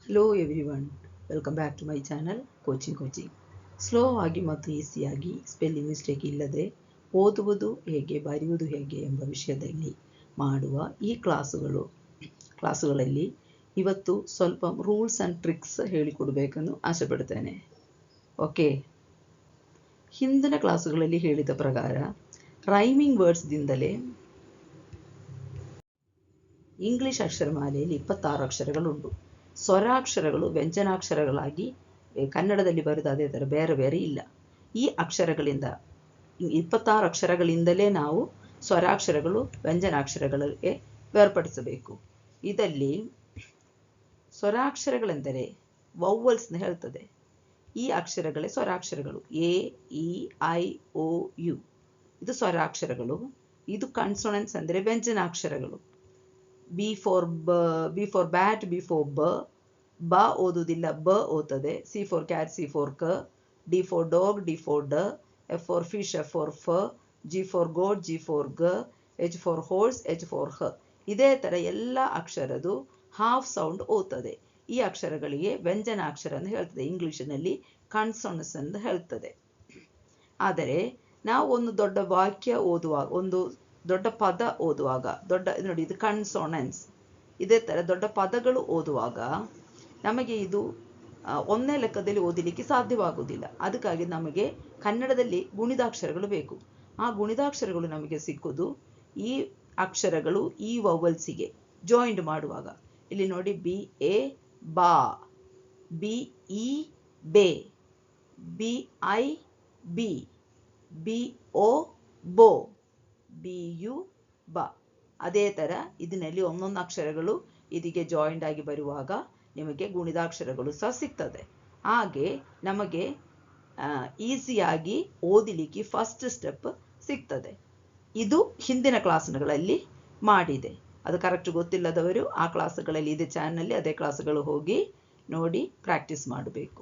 Hello everyone, welcome back to my channel coaching. Slow ಆಗಿ ಮತ್ತು ಈಸಿಯಾಗಿ ಸ್ಪೆಲ್ಲಿಂಗ್ ಮಿಸ್ಟೇಕ್ ಇಲ್ಲದೆ ಓದುವುದು ಹೇಗೆ ಬರೆಯುವುದು ಹೇಗೆ ಎಂಬ ವಿಷಯದಲ್ಲಿ ಮಾಡುವ ಈ ಕ್ಲಾಸುಗಳಲ್ಲಿ ಇವತ್ತು ಸ್ವಲ್ಪ ರೂಲ್ಸ್ ಆ್ಯಂಡ್ ಟ್ರಿಕ್ಸ್ ಹೇಳಿಕೊಡಬೇಕೆಂದು ಆಸೆಪಡ್ತೇನೆ. ಓಕೆ, ಹಿಂದಿನ ಕ್ಲಾಸುಗಳಲ್ಲಿ ಹೇಳಿದ ಪ್ರಕಾರ ರೈಮಿಂಗ್ ವರ್ಡ್ಸ್ದಿಂದಲೇ ಇಂಗ್ಲಿಷ್ ಅಕ್ಷರಮಾಲೆಯಲ್ಲಿ 26 ಅಕ್ಷರಗಳುಂಟು. ಸ್ವರಾಕ್ಷರಗಳು ವ್ಯಂಜನಾಕ್ಷರಗಳಾಗಿ ಕನ್ನಡದಲ್ಲಿ ಬರೆದು ಅದೇ ಥರ ಬೇರೆ ಬೇರೆ ಇಲ್ಲ. ಈ ಅಕ್ಷರಗಳಿಂದ 26 ಅಕ್ಷರಗಳಿಂದಲೇ ನಾವು ಸ್ವರಾಕ್ಷರಗಳು ವ್ಯಂಜನಾಕ್ಷರಗಳಿಗೆ ಬೇರ್ಪಡಿಸಬೇಕು. ಇದರಲ್ಲಿ ಸ್ವರಾಕ್ಷರಗಳೆಂದರೆ ವೌವಲ್ಸ್ನ ಹೇಳ್ತದೆ. ಈ ಅಕ್ಷರಗಳೇ ಸ್ವರಾಕ್ಷರಗಳು. A, E, I, O, U ಇದು ಸ್ವರಾಕ್ಷರಗಳು. ಇದು ಕನ್ಸೋನೆಂಟ್ಸ್ ಅಂದರೆ ವ್ಯಂಜನಾಕ್ಷರಗಳು. B for bat, B for ಬ ಓದುವುದಿಲ್ಲ, ಬ ಓದ್ತದೆ. C for cat, C for ಕ. D for dog, D for ಡ. F for fish, F for ಫ. G for goat, G for ಗ. H for horse, H for ಹ. ಇದೇ ಥರ ಎಲ್ಲ ಅಕ್ಷರದು ಹಾಫ್ ಸೌಂಡ್ ಓದ್ತದೆ. ಈ ಅಕ್ಷರಗಳಿಗೆ ವ್ಯಂಜನಾಕ್ಷರ ಅಂತ ಹೇಳ್ತದೆ. ಇಂಗ್ಲಿಷಿನಲ್ಲಿ ಕನ್ಸೋನೆಂಟ್ಸ್ ಅಂತ ಹೇಳ್ತದೆ. ಆದರೆ ನಾವು ಒಂದು ದೊಡ್ಡ ವಾಕ್ಯ ಓದುವಾಗ, ಒಂದು ದೊಡ್ಡ ಪದ ಓದುವಾಗ, ನೋಡಿ ಇದು ಕನ್ಸೋನೆಂಟ್ಸ್. ಇದೇ ಥರ ದೊಡ್ಡ ಪದಗಳು ಓದುವಾಗ ನಮಗೆ ಇದು ಒಂದೇ ಲೆಕ್ಕದಲ್ಲಿ ಓದಲಿಕ್ಕೆ ಸಾಧ್ಯವಾಗುವುದಿಲ್ಲ. ಅದಕ್ಕಾಗಿ ನಮಗೆ ಕನ್ನಡದಲ್ಲಿ ಗುಣಿದಾಕ್ಷರಗಳು ಬೇಕು. ಆ ಗುಣಿದಾಕ್ಷರಗಳು ನಮಗೆ ಸಿಕ್ಕುವುದು ಈ ಅಕ್ಷರಗಳು ಈ ವೌವಲ್ಸಿಗೆ ಜಾಯಿಂಟ್ ಮಾಡುವಾಗ. ಇಲ್ಲಿ ನೋಡಿ, ಬಿ ಎ ಬಾ, ಬಿ ಇ ಬೇ, ಬಿ ಐ ಬಿ, ಬಿ ಓ ಬೋ, ಬಿ ಯು ಬ. ಅದೇ ಥರ ಇದರಲ್ಲಿ ಒಂದೊಂದು ಅಕ್ಷರಗಳು ಇದಕ್ಕೆ ಜಾಯಿಂಟ್ ಆಗಿ ಬರುವಾಗ ನಿಮಗೆ ಗುಣಿದಾಕ್ಷರಗಳು ಸಹ ಸಿಗ್ತದೆ. ಹಾಗೆ ನಮಗೆ ಈಸಿಯಾಗಿ ಓದಲಿಕ್ಕೆ ಫಸ್ಟ್ ಸ್ಟೆಪ್ ಸಿಗ್ತದೆ. ಇದು ಹಿಂದಿನ ಕ್ಲಾಸ್ಗಳಲ್ಲಿ ಮಾಡಿದೆ. ಅದು ಕರೆಕ್ಟ್ ಗೊತ್ತಿಲ್ಲದವರು ಆ ಕ್ಲಾಸ್ಗಳಲ್ಲಿ ಇದೆ ಚಾನಲ್ನಲ್ಲಿ, ಅದೇ ಕ್ಲಾಸ್ಗಳು ಹೋಗಿ ನೋಡಿ ಪ್ರಾಕ್ಟೀಸ್ ಮಾಡಬೇಕು.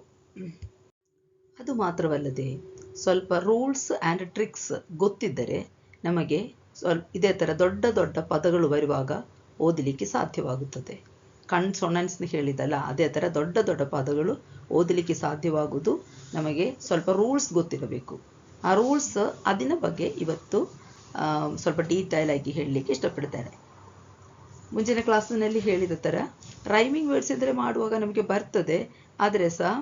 ಅದು ಮಾತ್ರವಲ್ಲದೆ ಸ್ವಲ್ಪ ರೂಲ್ಸ್ ಆ್ಯಂಡ್ ಟ್ರಿಕ್ಸ್ ಗೊತ್ತಿದ್ದರೆ ನಮಗೆ ಇದೇ ಥರ ದೊಡ್ಡ ದೊಡ್ಡ ಪದಗಳು ಬರುವಾಗ ಓದಲಿಕ್ಕೆ ಸಾಧ್ಯವಾಗುತ್ತದೆ. ಕನ್ಸೋನೆಂಟ್ಸ್ನ ಹೇಳಿದಲ್ಲ, ಅದೇ ಥರ ದೊಡ್ಡ ದೊಡ್ಡ ಪದಗಳು ಓದಲಿಕ್ಕೆ ಸಾಧ್ಯವಾಗುವುದು ನಮಗೆ ಸ್ವಲ್ಪ ರೂಲ್ಸ್ ಗೊತ್ತಿರಬೇಕು. ಆ ರೂಲ್ಸ್ ಅದರ ಬಗ್ಗೆ ಇವತ್ತು ಸ್ವಲ್ಪ ಡೀಟೇಲ್ ಆಗಿ ಹೇಳಲಿಕ್ಕೆ ಇಷ್ಟಪಡ್ತೇನೆ. ಮುಂಚಿನ ಕ್ಲಾಸಿನಲ್ಲಿ ಹೇಳಿದ ಥರ ರೈಮಿಂಗ್ ವರ್ಡ್ಸ್ ಇದ್ದರೆ ಮಾಡುವಾಗ ನಮಗೆ ಬರ್ತದೆ. ಆದರೆ ಸಹ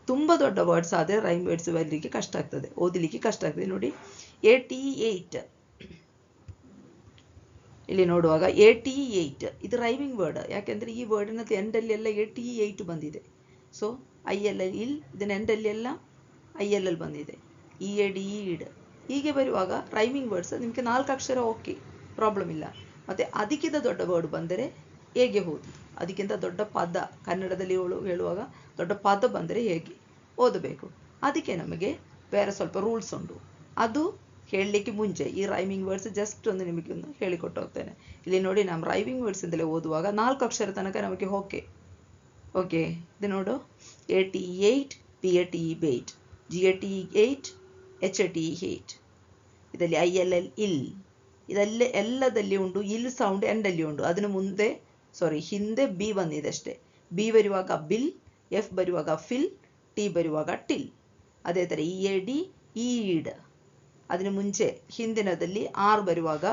ತುಂಬ ದೊಡ್ಡ ವರ್ಡ್ಸ್ ಆದರೆ ರೈಮ್ ವರ್ಡ್ಸ್ ಬರಲಿಕ್ಕೆ ಕಷ್ಟ ಆಗ್ತದೆ, ಓದಲಿಕ್ಕೆ ಕಷ್ಟ ಆಗ್ತದೆ. ನೋಡಿ, 88 ಇಲ್ಲಿ ನೋಡುವಾಗ 88 ಇದು ರೈಮಿಂಗ್ ವರ್ಡ್. ಯಾಕೆಂದರೆ ಈ ವರ್ಡಿನ ಎಂಡಲ್ಲಿ ಎಲ್ಲ 88 ಬಂದಿದೆ. ಸೊ ILL ಇಲ್, ಇದನ್ನ ಎಂಡಲ್ಲಿ ಎಲ್ಲ ILL ಬಂದಿದೆ. EAD ಈಡ್ ಹೀಗೆ ಬರುವಾಗ ರೈಮಿಂಗ್ ವರ್ಡ್ಸ್ ನಿಮಗೆ 4 ಅಕ್ಷರ ಓಕೆ, ಪ್ರಾಬ್ಲಮ್ ಇಲ್ಲ. ಮತ್ತು ಅದಕ್ಕಿಂತ ದೊಡ್ಡ ವರ್ಡ್ ಬಂದರೆ ಹೇಗೆ ಓದಿ, ಅದಕ್ಕಿಂತ ದೊಡ್ಡ ಪದ ಕನ್ನಡದಲ್ಲಿ ಹೇಳುವಾಗ ದೊಡ್ಡ ಪದ ಬಂದರೆ ಹೇಗೆ ಓದಬೇಕು, ಅದಕ್ಕೆ ನಮಗೆ ಬೇರೆ ಸ್ವಲ್ಪ ರೂಲ್ಸ್ ಉಂಟು. ಅದು ಹೇಳಲಿಕ್ಕೆ ಮುಂಚೆ ಈ ರೈಮಿಂಗ್ ವರ್ಡ್ಸ್ ಜಸ್ಟ್ ಒಂದು ನಿಮಗೆ ಒಂದು ಹೇಳಿಕೊಟ್ಟು ಹೋಗ್ತೇನೆ. ಇಲ್ಲಿ ನೋಡಿ, ನಮ್ಮ ರೈಮಿಂಗ್ ವರ್ಡ್ಸಿಂದಲೇ ಓದುವಾಗ 4 ಅಕ್ಷರ ತನಕ ನಮಗೆ ಓಕೆ. ಇದು ನೋಡು, 88, PATE ಬೇಟ್, GATE 8, HATE 8. ಇದರಲ್ಲಿ ILL ಇಲ್, ಇದಲ್ಲೇ ಎಲ್ಲದಲ್ಲಿ ಉಂಟು. ಇಲ್ ಸೌಂಡ್ ಎಂಡಲ್ಲಿ ಉಂಟು. ಅದನ್ನು ಹಿಂದೆ ಬಿ ಬಂದಿದೆ ಅಷ್ಟೇ. ಬಿ ಬರುವಾಗ ಬಿಲ್, ಎಫ್ ಬರುವಾಗ ಫಿಲ್, ಟಿ ಬರುವಾಗ ಟಿಲ್. ಅದೇ ಥರ EAD ಈಡ್, ಅದನ್ನು ಮುಂಚೆ ಹಿಂದಿನದಲ್ಲಿ R ಬರುವಾಗ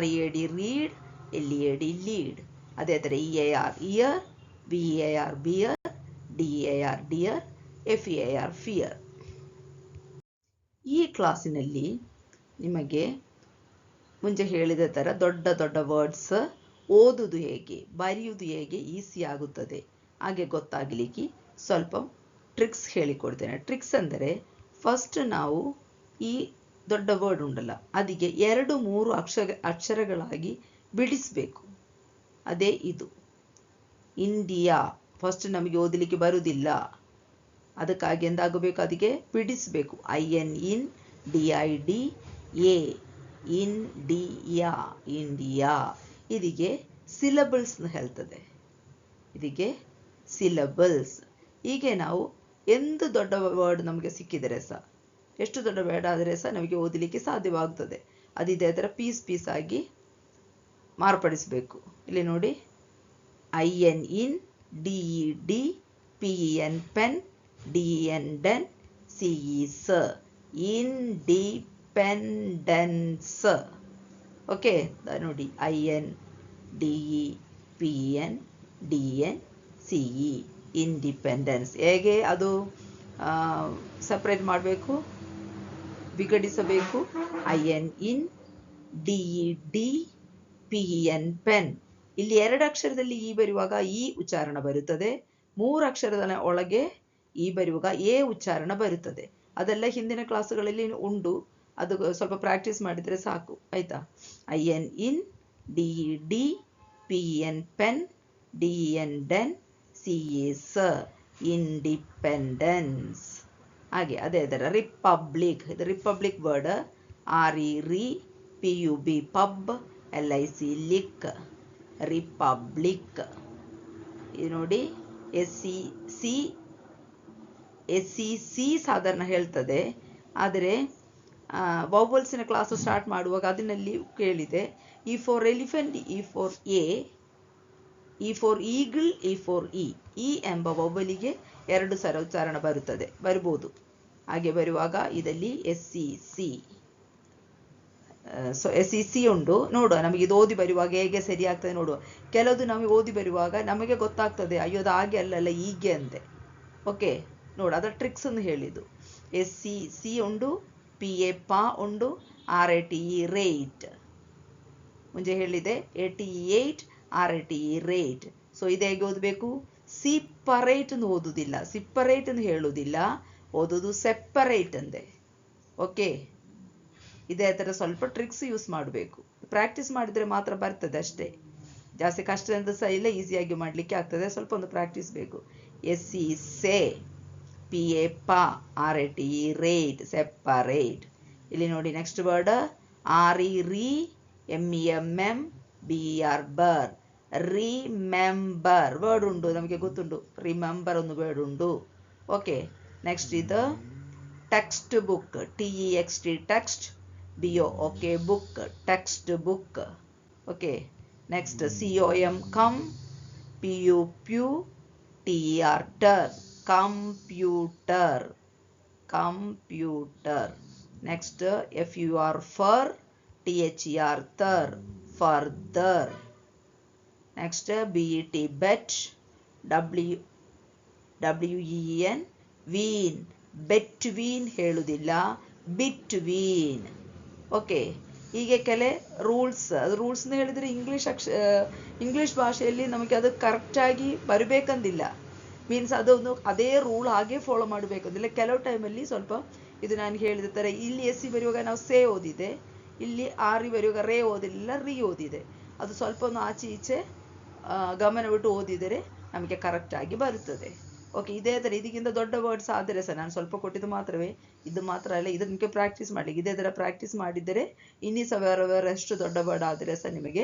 READ ರೀಡ್, LEAD ಲೀಡ್. ಅದೇ ಥರ EAR year, BEAR beer, DEAR dear, FEAR fear. ಈ ಕ್ಲಾಸಿನಲ್ಲಿ ನಿಮಗೆ ಮುಂಚೆ ಹೇಳಿದ ಥರ ದೊಡ್ಡ ದೊಡ್ಡ ವರ್ಡ್ಸ್ ಓದುವುದು ಹೇಗೆ ಬರೆಯುವುದು ಹೇಗೆ ಈಸಿ ಆಗುತ್ತದೆ ಹಾಗೆ ಗೊತ್ತಾಗಲಿಕ್ಕೆ ಸ್ವಲ್ಪ ಟ್ರಿಕ್ಸ್ ಹೇಳಿಕೊಡ್ತೇನೆ. ಟ್ರಿಕ್ಸ್ ಅಂದರೆ ಫಸ್ಟ್ ನಾವು ಈ ದೊಡ್ಡ ವರ್ಡ್ ಉಂಟಲ್ಲ ಅದಕ್ಕೆ 2-3 ಅಕ್ಷರಗಳಾಗಿ ಬಿಡಿಸಬೇಕು. ಅದೇ ಇದು ಇಂಡಿಯಾ. ಫಸ್ಟ್ ನಮಗೆ ಓದಲಿಕ್ಕೆ ಬರುವುದಿಲ್ಲ, ಅದಕ್ಕಾಗಿ ಎಂದಾಗಬೇಕು, ಅದಕ್ಕೆ ಬಿಡಿಸಬೇಕು. IN in, DID A, India, India. ಇದಕ್ಕೆ ಸಿಲಬಲ್ಸ್ನ ಹೇಳ್ತದೆ. ಇದಕ್ಕೆ ಸಿಲಬಲ್ಸ್. ಹೀಗೆ ನಾವು ಎಂದು ದೊಡ್ಡ ವರ್ಡ್ ನಮಗೆ ಸಿಕ್ಕಿದರೆ ಸಹ, ಎಷ್ಟು ದೊಡ್ಡ ವರ್ಡ್ ಆದರೆ ಸಹ ನಮಗೆ ಓದಲಿಕ್ಕೆ ಸಾಧ್ಯವಾಗ್ತದೆ. ಅದಿದೆ ಅದರ ಪೀಸ್ ಆಗಿ ಮಾರ್ಪಡಿಸಬೇಕು. ಇಲ್ಲಿ ನೋಡಿ, IN in, DED, PEN pen, DEN den, CE sir. Independence. Okay ನೋಡಿ INDEPENDENCE ಇಂಡಿಪೆಂಡೆನ್ಸ್. ಹೇಗೆ ಅದು ಸಪ್ರೇಟ್ ಮಾಡಬೇಕು, ವಿಂಗಡಿಸಬೇಕು? IN in, DED PEN pen. ಇಲ್ಲಿ 2 ಅಕ್ಷರದಲ್ಲಿ ಇ ಬರುವಾಗ ಇ ಉಚ್ಚಾರಣ ಬರುತ್ತದೆ, 3 ಅಕ್ಷರದ ಒಳಗೆ ಇ ಬರುವಾಗ ಎ ಉಚ್ಚಾರಣ ಬರುತ್ತದೆ. ಅದೆಲ್ಲ ಹಿಂದಿನ ಕ್ಲಾಸುಗಳಲ್ಲಿ ಉಂಟು, ಅದು ಸ್ವಲ್ಪ ಪ್ರಾಕ್ಟೀಸ್ ಮಾಡಿದರೆ ಸಾಕು, ಆಯ್ತಾ? IN in, DED PEN pen, DEN den, CE sir. Independence. ಹಾಗೆ ಅದೇ ಅದರ ರಿಪಬ್ಲಿಕ್, ಇದು republic word. RE PUB pub, LIC lic, republic. ಇದು ನೋಡಿ SEC ಸಾಧಾರಣ ಹೇಳ್ತದೆ, ಆದರೆ ವೌವಲ್ಸಿನ ಕ್ಲಾಸು ಸ್ಟಾರ್ಟ್ ಮಾಡುವಾಗ ಅದನ್ನಲ್ಲಿ ಕೇಳಿದೆ. E for elephant, E for A, E for eagle, E for E. E ಎಂಬ ವೌವಲಿಗೆ 2 ಸಲ ಉಚ್ಚಾರಣ ಬರ್ಬೋದು. ಹಾಗೆ ಬರುವಾಗ ಇದರಲ್ಲಿ SEC ಉಂಟು. ನೋಡುವ ನಮಗೆ ಇದು ಓದಿ ಬರುವಾಗ ಹೇಗೆ ಸರಿ ಆಗ್ತದೆ ನೋಡುವ. ಕೆಲವುದು ನಮಗೆ ಓದಿ ಬರುವಾಗ ನಮಗೆ ಗೊತ್ತಾಗ್ತದೆ, ಅಯ್ಯೋ ಅದು ಹಾಗೆ ಅಲ್ಲಲ್ಲ ಹೀಗೆ ಅಂತೆ. ಓಕೆ, ನೋಡು ಅದರ ಟ್ರಿಕ್ಸ್ ಅನ್ನು ಹೇಳಿದ್ದು. SEC ಉಂಟು, PA ಪಾ ಉಂಟು, RATE ರೇಟ್ ಮುಂಚೆ ಹೇಳಿದೆ, ATE RATE ರೇಟ್. ಸೊ ಇದು ಹೇಗೆ ಓದಬೇಕು? ಸಿಪರೇಟ್ ಅನ್ನು ಓದುವುದಿಲ್ಲ, ಸಿಪರೇಟ್ ಅನ್ನು ಹೇಳುವುದಿಲ್ಲ, ಓದೋದು ಸೆಪರೇಟ್ ಅಂದೆ. ಓಕೆ, ಇದೇ ಥರ ಸ್ವಲ್ಪ ಟ್ರಿಕ್ಸ್ ಯೂಸ್ ಮಾಡಬೇಕು. ಪ್ರಾಕ್ಟೀಸ್ ಮಾಡಿದರೆ ಮಾತ್ರ ಬರ್ತದೆ ಅಷ್ಟೇ, ಜಾಸ್ತಿ ಕಷ್ಟ ಅಂತ ಸಹ ಇಲ್ಲ, ಈಸಿಯಾಗಿ ಮಾಡಲಿಕ್ಕೆ ಆಗ್ತದೆ, ಸ್ವಲ್ಪ ಒಂದು ಪ್ರಾಕ್ಟೀಸ್ ಬೇಕು. SE PA pa, RATE rate, separate. ಇಲ್ಲಿ ನೋಡಿ next word RE MEMM BER ber, remember word ಉಂಟು, ನಮಗೆ ಗೊತ್ತುಂಟು, ರಿಮೆಂಬರ್ ಒಂದು ವರ್ಡ್ ಉಂಟು. ಓಕೆ, ನೆಕ್ಸ್ಟ್ ಇದು text book, TEXT text, BOOK book, text book. Okay, next COM com, PU pu, TER ter, computer, computer. Next FUR fur, THER ther, further. Next BET bet, WEEN ween, between ಹೇಳುವುದಿಲ್ಲ, between. Okay, ಹೀಗೆ ಕೆಲ rules. ಅದು ರೂಲ್ಸ್ನ ಹೇಳಿದರೆ English ಭಾಷೆಯಲ್ಲಿ ನಮಗೆ ಅದು ಕರೆಕ್ಟಾಗಿ ಬರಬೇಕಂದಿಲ್ಲ, means ಅದೊಂದು ಅದೇ ರೂಲ್ ಹಾಗೆ ಫಾಲೋ ಮಾಡಬೇಕಂದಿಲ್ಲ. ಕೆಲವು ಟೈಮಲ್ಲಿ ಸ್ವಲ್ಪ ಇದು ನಾನು ಹೇಳಿದ ಥರ ಇಲ್ಲಿ SE ಬರುವಾಗ ನಾವು ಸೇ ಓದಿದೆ, ಇಲ್ಲಿ RE ಬರುವಾಗ ರೇ ಓದಿಲ್ಲ, ರೀ ಓದಿದೆ. ಅದು ಸ್ವಲ್ಪ ಒಂದು ಆಚೆ ಈಚೆ ಗಮನವಿಟ್ಟು ಓದಿದರೆ ನಮಗೆ ಕರೆಕ್ಟಾಗಿ ಬರುತ್ತದೆ. ಓಕೆ, ಇದೇ ಥರ ಇದಕ್ಕಿಂತ ದೊಡ್ಡ ವರ್ಡ್ಸ್ ಆದರೆ ಸಹ ನಾನು ಸ್ವಲ್ಪ ಕೊಟ್ಟಿದ್ದು ಮಾತ್ರವೇ, ಇದು ಮಾತ್ರ ಅಲ್ಲ, ಇದು ನಿಮಗೆ ಪ್ರಾಕ್ಟೀಸ್ ಮಾಡಲಿಕ್ಕೆ, ಇದೇ ಥರ ಪ್ರಾಕ್ಟೀಸ್ ಮಾಡಿದರೆ ಇನ್ನೂ ಸಾವಿರಷ್ಟು ದೊಡ್ಡ ವರ್ಡ್ ಆದರೆ ಸಹ ನಿಮಗೆ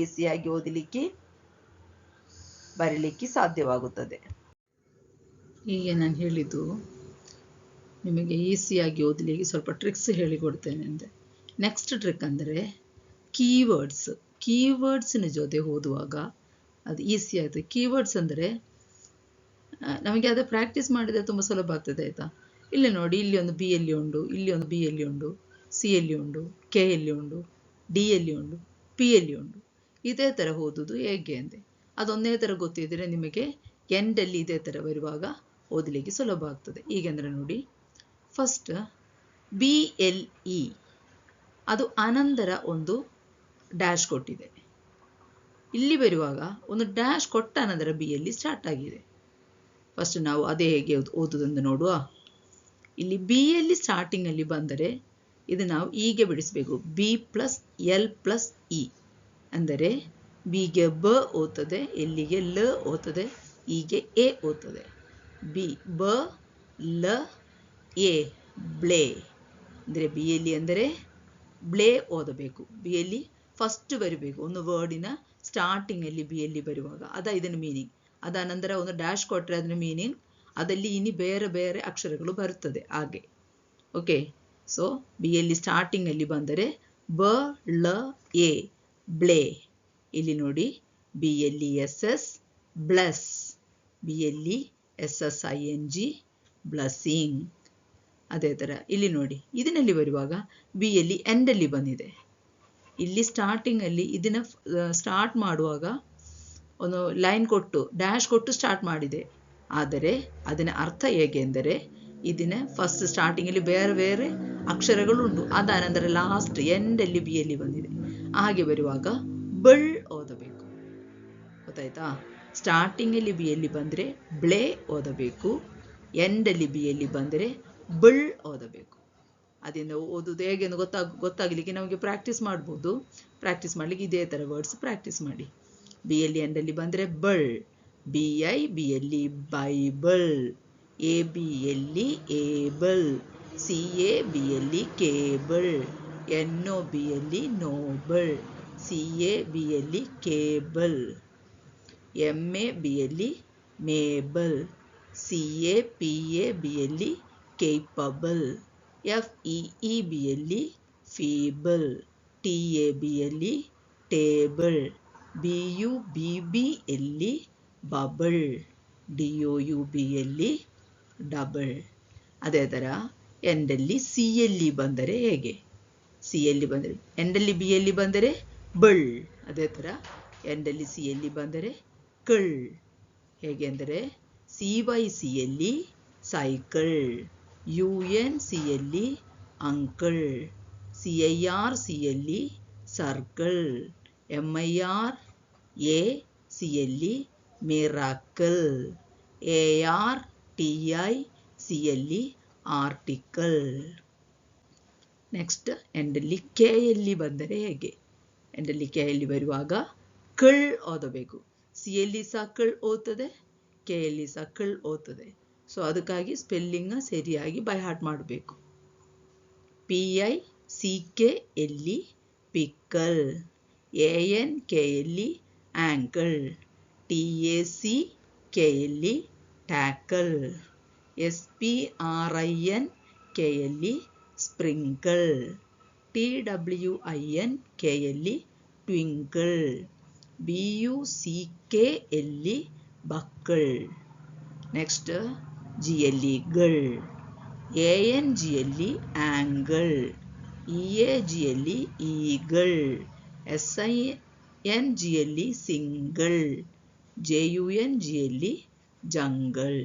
ಈಸಿಯಾಗಿ ಓದಲಿಕ್ಕೆ ಬರೀಲಿಕ್ಕೆ ಸಾಧ್ಯವಾಗುತ್ತದೆ. ಹೀಗೆ ನಾನು ಹೇಳಿದ್ದು ನಿಮಗೆ ಈಸಿಯಾಗಿ ಓದಲಿಕ್ಕೆ ಸ್ವಲ್ಪ ಟ್ರಿಕ್ಸ್ ಹೇಳಿಕೊಡ್ತೇನೆ ಅಂದೆ. ನೆಕ್ಸ್ಟ್ ಟ್ರಿಕ್ ಅಂದರೆ ಕೀವರ್ಡ್ಸಿನ ಜೊತೆ ಓದುವಾಗ ಅದು ಈಸಿ ಆಯಿತು. ಕೀವರ್ಡ್ಸ್ ಅಂದರೆ ನಮಗೆ ಅದು ಪ್ರಾಕ್ಟೀಸ್ ಮಾಡಿದರೆ ತುಂಬ ಸುಲಭ ಆಗ್ತದೆ, ಆಯಿತಾ? ಇಲ್ಲಿ ನೋಡಿ, ಇಲ್ಲಿ ಒಂದು BLE ಉಂಟು, ಇಲ್ಲಿ ಒಂದು BLE ಉಂಟು, CLE ಉಂಟು, KLE ಉಂಟು, DLE ಉಂಟು, PLE ಉಂಟು. ಇದೇ ಥರ ಓದೋದು ಹೇಗೆ ಅಂದೆ, ಅದೊಂದೇ ಥರ ಗೊತ್ತಿದ್ದರೆ ನಿಮಗೆ ಎಂಡಲ್ಲಿ ಇದೇ ಥರ ಬರುವಾಗ ಓದಲಿಕ್ಕೆ ಸುಲಭ ಆಗ್ತದೆ. ಈಗೆಂದರೆ ನೋಡಿ, ಫಸ್ಟ್ BLE ಅದು ಅನಂತರ ಒಂದು ಡ್ಯಾಶ್ ಕೊಟ್ಟಿದೆ. ಇಲ್ಲಿ ಬರುವಾಗ ಒಂದು ಡ್ಯಾಶ್ ಕೊಟ್ಟ ಅನಂತರ BLE ಸ್ಟಾರ್ಟ್ ಆಗಿದೆ. ಫಸ್ಟ್ ನಾವು ಅದೇ ಹೇಗೆ ಓದುವುದೆಂದು ನೋಡುವ. ಇಲ್ಲಿ BLE ಸ್ಟಾರ್ಟಿಂಗಲ್ಲಿ ಬಂದರೆ ಇದು ನಾವು ಹೀಗೆ ಬಿಡಿಸಬೇಕು, B+L+E ಅಂದರೆ ಬಿಗೆ ಬ ಓದ್ತದೆ, ಎಲ್ಲಿಗೆ ಲ ಓದ್ತದೆ, ಹೀಗೆ ಎ ಓದ್ತದೆ. ಬ ಲ ಎ, ಬ್ಲೇ. ಅಂದರೆ BLE ಅಂದರೆ ಬ್ಲೇ ಓದಬೇಕು. BLE ಫಸ್ಟ್ ಬರಬೇಕು, ಒಂದು ವರ್ಡಿನ ಸ್ಟಾರ್ಟಿಂಗಲ್ಲಿ BLE ಬರುವಾಗ ಇದನ್ನು ಮೀನಿಂಗ್. ಅದ ನಂತರ ಒಂದು ಡ್ಯಾಶ್ ಕೊಟ್ಟರೆ ಅದನ್ನ ಮೀನಿಂಗ್, ಅದಲ್ಲಿ ಇನ್ನು ಬೇರೆ ಬೇರೆ ಅಕ್ಷರಗಳು ಬರುತ್ತದೆ ಹಾಗೆ. ಓಕೆ, ಸೊ BLE ಸ್ಟಾರ್ಟಿಂಗಲ್ಲಿ ಬಂದರೆ ಬ ಳ ಎ, ಬ್ಲೇ. ಇಲ್ಲಿ ನೋಡಿ BLESS ಬ್ಲೆಸ್, BLESSING ಬ್ಲಸ್ಸಿಂಗ್. ಅದೇ ಥರ ಇಲ್ಲಿ ನೋಡಿ, ಇದರಲ್ಲಿ ಬರುವಾಗ BLE ಎಂಡಲ್ಲಿ ಬಂದಿದೆ. ಇಲ್ಲಿ ಸ್ಟಾರ್ಟಿಂಗಲ್ಲಿ ಇದನ್ನು ಸ್ಟಾರ್ಟ್ ಮಾಡುವಾಗ ಒಂದು ಲೈನ್ ಕೊಟ್ಟು ಡ್ಯಾಶ್ ಕೊಟ್ಟು ಸ್ಟಾರ್ಟ್ ಮಾಡಿದೆ. ಆದರೆ ಅದನ್ನ ಅರ್ಥ ಹೇಗೆ ಅಂದರೆ, ಇದನ್ನ ಫಸ್ಟ್ ಸ್ಟಾರ್ಟಿಂಗಲ್ಲಿ ಬೇರೆ ಬೇರೆ ಅಕ್ಷರಗಳು ಉಂಟು, ಅದಾನಂತರ ಲಾಸ್ಟ್ ಎಂಡಲ್ಲಿ BLE ಬಂದಿದೆ. ಹಾಗೆ ಬರುವಾಗ ಬಳ್ ಓದಬೇಕು. ಗೊತ್ತಾಯ್ತಾ? ಸ್ಟಾರ್ಟಿಂಗಲ್ಲಿ BLE ಬಂದರೆ ಬ್ಳೆ ಓದಬೇಕು, ಎಂಡಲ್ಲಿ BLE ಬಂದರೆ ಬಳ್ ಓದಬೇಕು. ಅದರಿಂದ ಓದುವುದು ಹೇಗೆ ಅಂತ ಗೊತ್ತಾಗಲಿಕ್ಕೆ ನಮಗೆ ಪ್ರಾಕ್ಟೀಸ್ ಮಾಡ್ಬೋದು. ಪ್ರಾಕ್ಟೀಸ್ ಮಾಡಲಿಕ್ಕೆ ಇದೇ ಥರ ವರ್ಡ್ಸ್ ಪ್ರಾಕ್ಟೀಸ್ ಮಾಡಿ. BLE ಎಂಡಲ್ಲಿ ಬಂದರೆ ಬಳ್, BIBLE bible, ABLE able, CABLE cable, NOBLE noble, CABLE cable, MABLE ಮೇಬಲ್, CAPABLE capable, FEEBLE feeble, TABLE table, BUBBLE bubble, DOUBLE double. ಅದೇ ಥರ ಎಂಡಲ್ಲಿ CLE ಬಂದರೆ ಹೇಗೆ? CLE ಬಂದರೆ ಎಂಡಲ್ಲಿ BLE ಬಂದರೆ ಬಳ್. ಅದೇ ಥರ ಎಂಡಲ್ಲಿ CLE ಬಂದರೆ ಕಳ್. ಹೇಗೆ ಅಂದರೆ CYCLE cycle, UNCLE uncle, CIRCLE circle, MIRACLE miracle, ARTICLE article. Next ಎಂಡಲ್ಲಿ KLE ಬಂದರೆ ಹೇಗೆ? ಎಂಡಲ್ಲಿ KLE ಬರುವಾಗ ಕಳ್ ಓದಬೇಕು. CLE ಸಹ ಕಳ್ ಓದ್ತದೆ, KLE ಸಹ ಕಳ್ ಓದ್ತದೆ. ಸೊ ಅದಕ್ಕಾಗಿ ಸ್ಪೆಲ್ಲಿಂಗ್ ಸರಿಯಾಗಿ ಬೈ ಹಾರ್ಟ್ ಮಾಡಬೇಕು. PICKLE pickle, ANKLE ankle, TACKLE tackle, SPRINKLE sprinkle, TWINKLE twinkle, BUCKLE buckle. Next GLE ಗಳ್, ANGLE angle, EAGLE eagle, SINGLE single, JUNGLE jungle.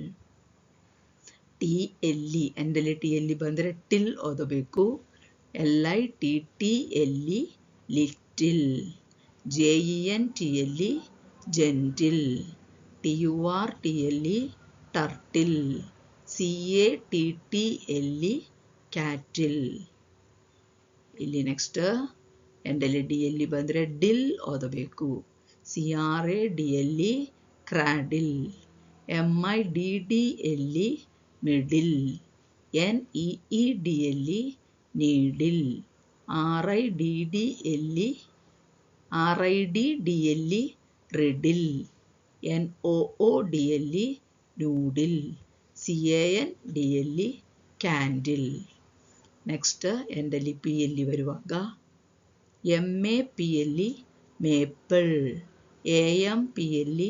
TLE ಎಂಡಲ್ಲಿ TLE ಬಂದರೆ ಟಿಲ್ ಓದಬೇಕು. LITTLE little, JENTLE gentle, TURTLE turtle, CATTLE cattle. ಇಲ್ಲಿ next ಎಂಡಲ್ಲಿ DLE ಬಂದರೆ ಡಿಲ್ ಓದಬೇಕು. CRADLE cradle, MIDDLE middle, NEEDLE needle, RIDDLE riddle, NOODLE noodle, CANDLE candle. Next ಎಂಡಲ್ಲಿ PLE ಬರುವಾಗ MAPLE maple, AMPLE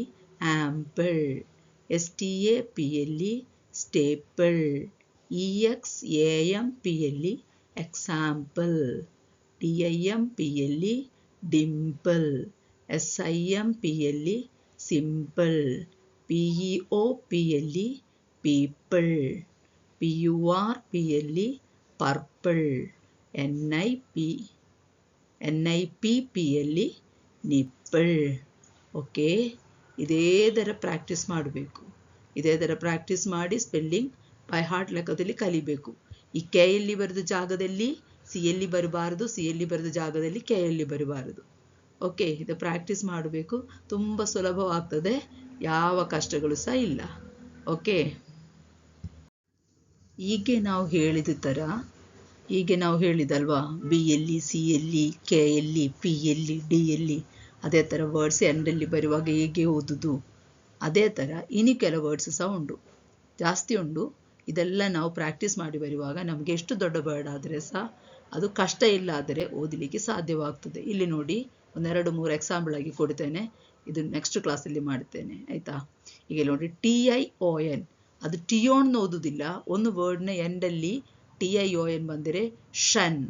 ample, STAPLE staple, EXAMPLE example, DIMPLE Dimple, SIMPLE simple, PEOPLE people, PURPLE purple, NIPPLE nipple. Okay, ಇದೇ ಥರ practice ಮಾಡಬೇಕು. ಇದೇ ಥರ practice ಮಾಡಿ spelling by heart ಲೆಕ್ಕದಲ್ಲಿ ಕಲಿಬೇಕು. ಈ KLE ಬರೆದ ಜಾಗದಲ್ಲಿ CLE ಬರಬಾರದು, CLE ಬರೆದ ಜಾಗದಲ್ಲಿ KLE ಬರಬಾರದು. ಓಕೆ, ಇದು ಪ್ರಾಕ್ಟೀಸ್ ಮಾಡಬೇಕು. ತುಂಬ ಸುಲಭವಾಗ್ತದೆ, ಯಾವ ಕಷ್ಟಗಳು ಸಹ ಇಲ್ಲ. ಓಕೆ, ಹೀಗೆ ನಾವು ಹೇಳಿದಲ್ವಾ, BLE CLE KLE PLE DLE, ಅದೇ ಥರ ವರ್ಡ್ಸ್ ಎಂಡಲ್ಲಿ ಬರುವಾಗ ಹೇಗೆ ಓದುದು, ಅದೇ ಥರ ಇನ್ನು ಕೆಲವು ವರ್ಡ್ಸ್ ಸಹ ಉಂಟು, ಜಾಸ್ತಿ ಉಂಟು. ಇದೆಲ್ಲ ನಾವು ಪ್ರಾಕ್ಟೀಸ್ ಮಾಡಿ ಬರುವಾಗ ನಮಗೆ ಎಷ್ಟು ದೊಡ್ಡ ವರ್ಡ್ ಆದರೆ ಸಹ ಅದು ಕಷ್ಟ ಇಲ್ಲ ಆದರೆ ಓದಲಿಕ್ಕೆ ಸಾಧ್ಯವಾಗ್ತದೆ. ಇಲ್ಲಿ ನೋಡಿ, 1-2-3 ಎಕ್ಸಾಂಪಲ್ ಆಗಿ ಕೊಡ್ತೇನೆ. ಇದು ನೆಕ್ಸ್ಟ್ ಕ್ಲಾಸಲ್ಲಿ ಮಾಡ್ತೇನೆ, ಆಯಿತಾ? ಈಗ ನೋಡಿ TION, ಅದು ಟಿಯೋನ್ ಓದುವುದಿಲ್ಲ. ಒಂದು ವರ್ಡ್ನ ಎಂಡಲ್ಲಿ TION ಬಂದರೆ ಷನ್.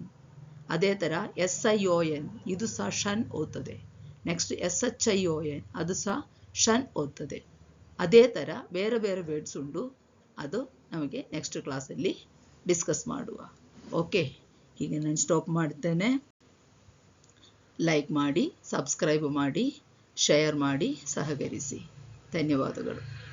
ಅದೇ ಥರ SION ಇದು ಸಹ ಷನ್ ಓದ್ತದೆ. ನೆಕ್ಸ್ಟ್ SHION ಅದು ಸಹ ಷನ್ ಓದ್ತದೆ. ಅದೇ ಥರ ಬೇರೆ ಬೇರೆ ವರ್ಡ್ಸ್ ಉಂಟು, ಅದು ನಮಗೆ ನೆಕ್ಸ್ಟ್ ಕ್ಲಾಸಲ್ಲಿ ಡಿಸ್ಕಸ್ ಮಾಡುವ. ಓಕೆ, ಈಗ ನಾನು ಸ್ಟಾಪ್ ಮಾಡ್ತೇನೆ. ಲೈಕ್ ಮಾಡಿ, ಸಬ್ಸ್ಕ್ರೈಬ್ ಮಾಡಿ, ಶೇರ್ ಮಾಡಿ, ಸಹಕರಿಸಿ. ಧನ್ಯವಾದಗಳು.